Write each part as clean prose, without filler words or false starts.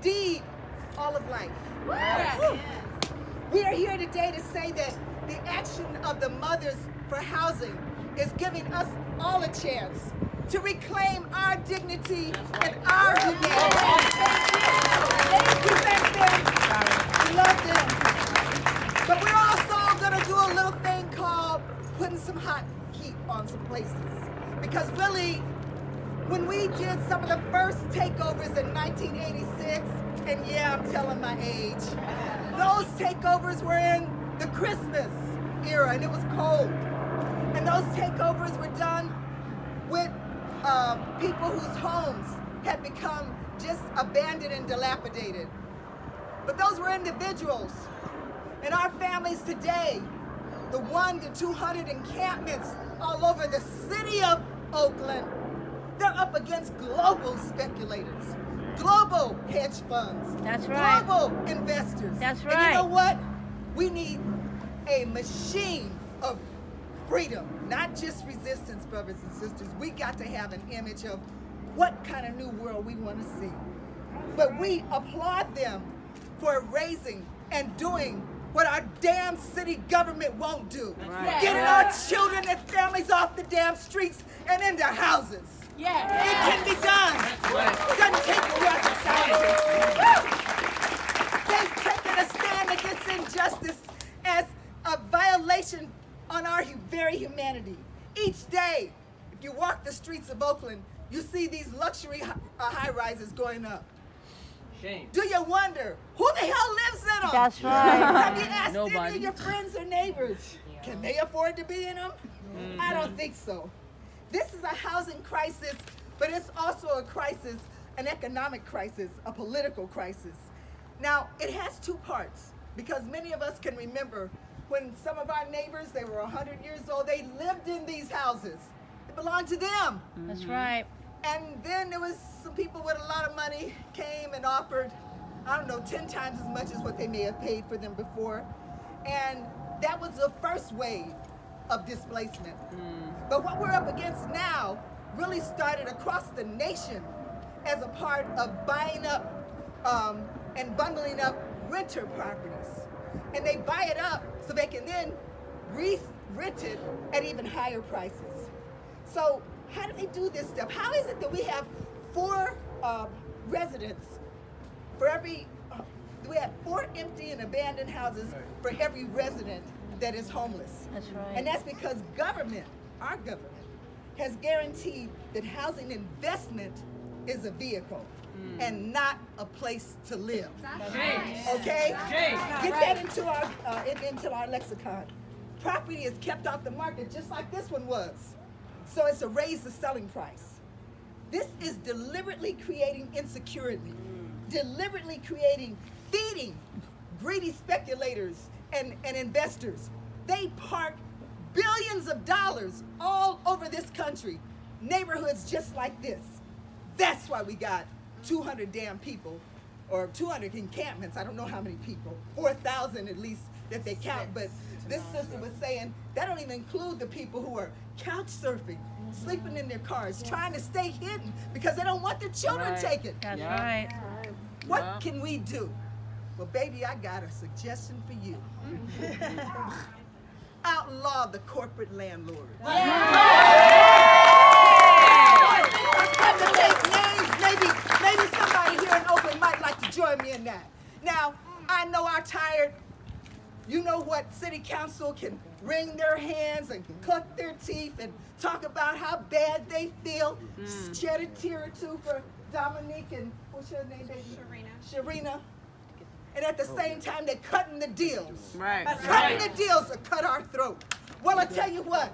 indeed all of life. Yes. We are here today to say that the action of the Moms4housing is giving us all a chance to reclaim our dignity and our humanity. Thank you. Thank them. We love them. But we're also going to do a little thing called putting some hot heat on some places. Because really, when we did some of the first takeovers in 1986, and yeah, I'm telling my age, those takeovers were in the Christmas era, and it was cold. And those takeovers were done with people whose homes had become just abandoned and dilapidated. But those were individuals. And our families today, the 100 to 200 encampments all over the city of Oakland, they're up against global speculators, global hedge funds, That's right. global investors. That's And you right. know what? We need a machine of freedom, not just resistance, brothers and sisters. We got to have an image of what kind of new world we want to see. But we applaud them for raising and doing what our damn city government won't do. Right. Getting our children and families off the damn streets and into houses. Yes. It can be done. It doesn't take rocket scientists. They've taken a stand against injustice as a violation on our very humanity. Each day, if you walk the streets of Oakland, you see these luxury high-rises going up. Shame. Do you wonder who the hell lives in them? That's right. Have you asked any Nobody. of your friends or neighbors? Can they afford to be in them? I don't think so. This is a housing crisis, but it's also a crisis, an economic crisis, a political crisis. Now, it has two parts, because many of us can remember when some of our neighbors, they were 100 years old, they lived in these houses. It belonged to them. That's right. And then there was some people with a lot of money came and offered, I don't know, 10 times as much as what they may have paid for them before. And that was the first wave of displacement. But what we're up against now really started across the nation as a part of buying up and bundling up renter properties. And they buy it up so they can then re-rent it at even higher prices. So how do they do this stuff? How is it that we have 4 residents for every, we have 4 empty and abandoned houses for every resident that is homeless? That's right. And that's because government, our government, has guaranteed that housing investment is a vehicle and not a place to live. Okay? Get that into our lexicon. Property is kept off the market just like this one was. So it's to raise the selling price. This is deliberately creating insecurity, deliberately feeding greedy speculators and investors. They park billions of dollars all over this country, neighborhoods just like this. That's why we got 200 damn people, or 200 encampments, I don't know how many people, 4,000 at least that they count, but this sister was saying that don't even include the people who are couch surfing, sleeping in their cars, trying to stay hidden because they don't want their children taken. That's right. What can we do? Well, baby, I got a suggestion for you. Outlaw the corporate landlord. Maybe somebody here in Oakland might like to join me in that. Now, I know I'm tired. You know what city council can wring their hands and cluck their teeth and talk about how bad they feel. Shed a tear or two for Dominique and, what's your name, baby? Sharina. And at the same time, they're cutting the deals. Right. Cutting the deals to cut our throat. Well, I tell you what,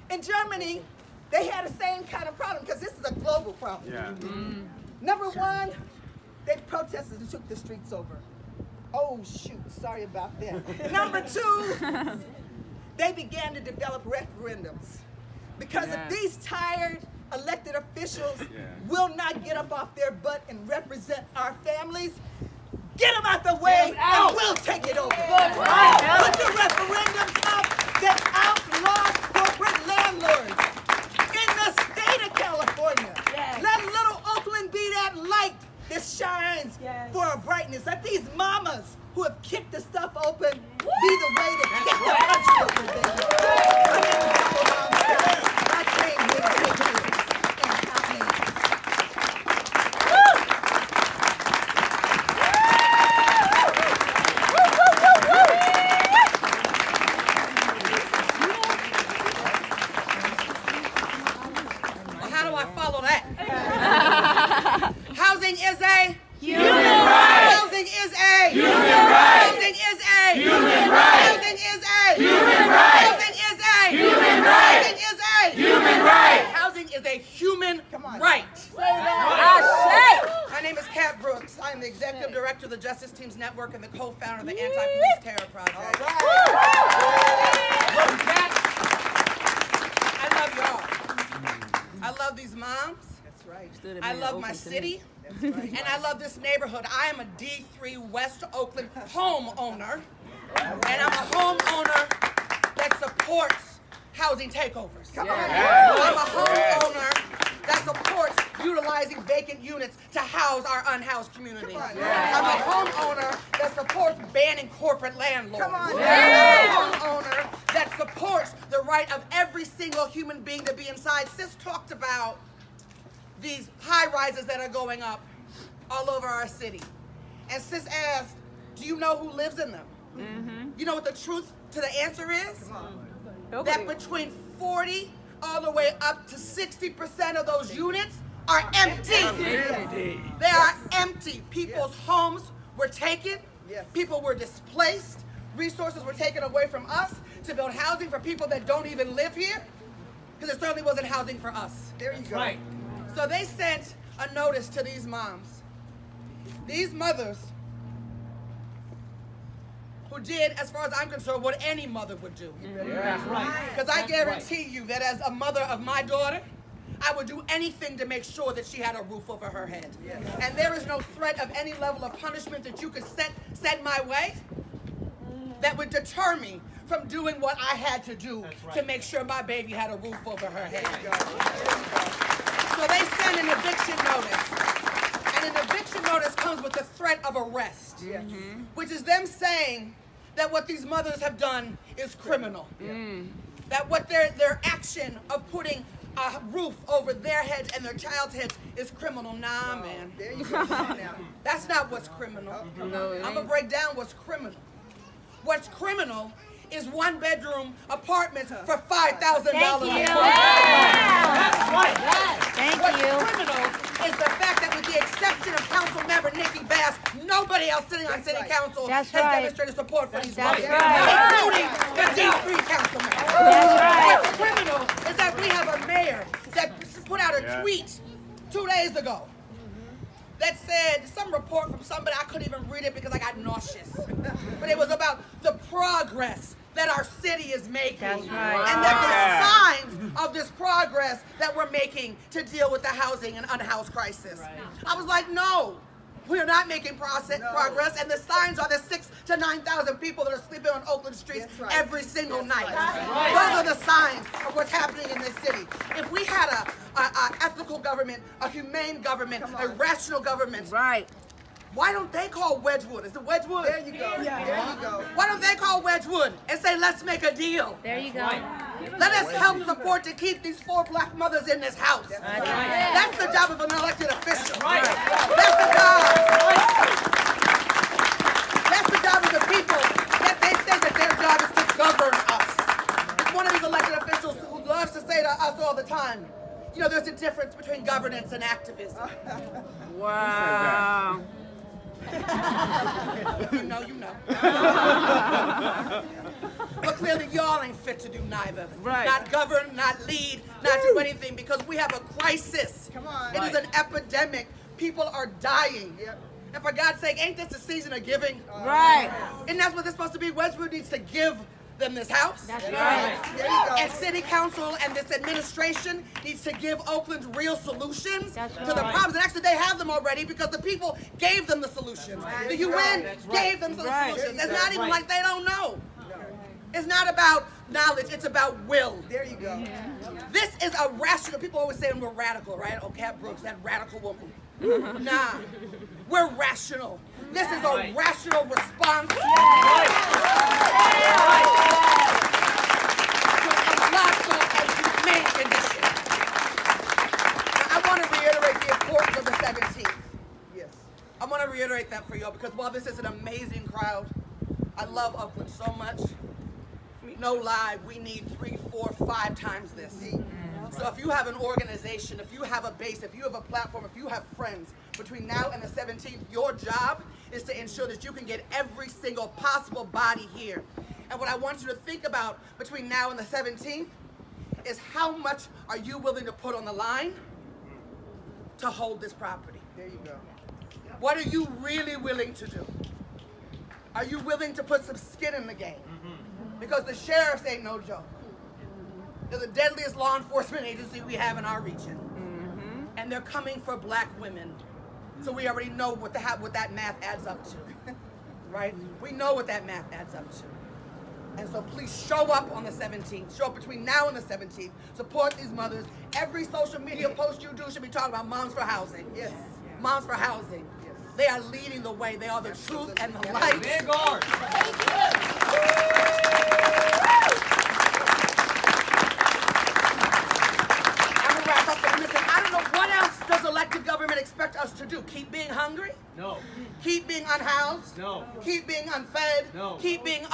in Germany, they had the same kind of problem because this is a global problem. Yeah. Number one, they protested and took the streets over. Oh, shoot, sorry about that. Number 2, they began to develop referendums. Because if these tired elected officials will not get up off their butt and represent our families, get them out the way and we'll take it over. Put the referendums up that outlaw corporate landlords in the state of California. Let little Oakland be that light that shines for a brightness. Let these mamas who have kicked the stuff open be the way to kick the country open, baby. I came here to make this and happen. Well, how do I follow that? Housing is a Human right. Housing is a Human right. Housing is a Human right. Housing is a Human right. Housing is a Human right. Housing is a Human right. Housing is a human right. My name is Kat Brooks. I am the Executive Director of the Justice Teams Network and the co-founder of the Anti-Police Terror Project. I love y'all. I love these moms. That's right. I love my city. That's right. And I love this neighborhood. I am a D3 West Oakland homeowner. And I'm a homeowner that supports housing takeovers. Come on. I'm a homeowner that supports utilizing vacant units to house our unhoused community. Come on. I'm a homeowner that supports banning corporate landlords. Come on. I'm a homeowner that supports the right of every single human being to be inside. Sis talked about these high-rises that are going up all over our city. And sis asked, do you know who lives in them? You know what the truth to the answer is? That between 40 all the way up to 60% of those units are empty. They are empty. People's homes were taken. People were displaced. Resources were taken away from us to build housing for people that don't even live here, because it certainly wasn't housing for us. There you go. Right. So they sent a notice to these moms. These mothers who did, as far as I'm concerned, what any mother would do. That's right. Because I guarantee you that as a mother of my daughter, I would do anything to make sure that she had a roof over her head. And there is no threat of any level of punishment that you could send my way that would deter me from doing what I had to do to make sure my baby had a roof over her head. So they send an eviction notice. And an eviction notice comes with the threat of arrest, which is them saying that what these mothers have done is criminal. That what their action of putting a roof over their heads and their child's heads is criminal. Nah, man. There you go. That's not what's criminal. I'm going to break down what's criminal. What's criminal is one-bedroom apartments for $5,000 a month. That's right. What's criminal is the fact that with the exception of council member Nikki Bass, nobody else sitting on city council has demonstrated support for these mothers, including the D3 council member. What's criminal is that we have a mayor that put out a tweet 2 days ago that said, some report from somebody, I couldn't even read it because I got nauseous. But it was about the progress that our city is making. And that the signs of this progress that we're making to deal with the housing and unhoused crisis. I was like, no, we're not making progress, and the signs are the 6,000 to 9,000 people that are sleeping on Oakland streets every single night. Those are the signs of what's happening in this city. If we had a ethical government, a humane government, a rational government, why don't they call Wedgwood? Is it Wedgwood? There you go. There you go. Why don't they call Wedgwood and say, let's make a deal? There you go. Let us help support to keep these 4 black mothers in this house. That's the job of an elected official. That's the job. That's the job of the people that they say that their job is to govern us. It's one of these elected officials who loves to say to us all the time, you know, there's a difference between governance and activism. Wow. You know, you know. But clearly y'all ain't fit to do neither. Not govern, not lead, not do anything, because we have a crisis. Come on. It is an epidemic. People are dying. And for God's sake, ain't this a season of giving? And that's what it's supposed to be. Westwood needs to give them this house. There you go. And city council and this administration needs to give Oakland real solutions to the problems. And actually they have them already because the people gave them the solutions. The UN gave them the solutions. It's not even like they don't know. It's not about knowledge, it's about will. There you go. This is a rational, people always say we're radical, right? Oh, Kat Brooks, that radical woman. Nah, We're rational. This is a rational response to a lawful and humane condition. Now, I want to reiterate the importance of the 17th. Yes. I want to reiterate that for y'all because while this is an amazing crowd, I love Oakland so much. No lie, we need 3, 4, 5 times this. So if you have an organization, if you have a base, if you have a platform, if you have friends, between now and the 17th, your job is to ensure that you can get every single possible body here. And what I want you to think about between now and the 17th is how much are you willing to put on the line to hold this property? There you go. What are you really willing to do? Are you willing to put some skin in the game? Because the sheriffs ain't no joke. They're the deadliest law enforcement agency we have in our region. And they're coming for black women. So we already know what that math adds up to, right? We know what that math adds up to. And so please show up on the 17th. Show up between now and the 17th. Support these mothers. Every social media post you do should be talking about Moms for Housing. Yes. Moms for Housing. Yes. They are leading the way. They are the truth and the light. Big guard. I don't know what else does elected government expect us to do? Keep being hungry? No. Keep being unhoused? No. Keep being unfed? No. Keep being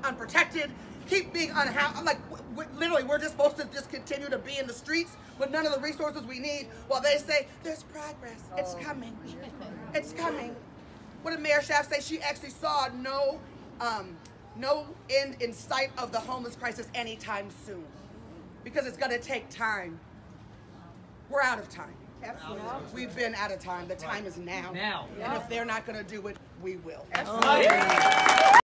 unprotected? Keep being unhoused? Like, literally, we're just supposed to just continue to be in the streets with none of the resources we need while they say, there's progress. It's coming. It's coming. What did Mayor Schaaf say? She actually saw no end in sight of the homeless crisis anytime soon. Because it's going to take time. We're out of time. Absolutely. We've been out of time. The time is now. Now. And if they're not going to do it, we will. Absolutely.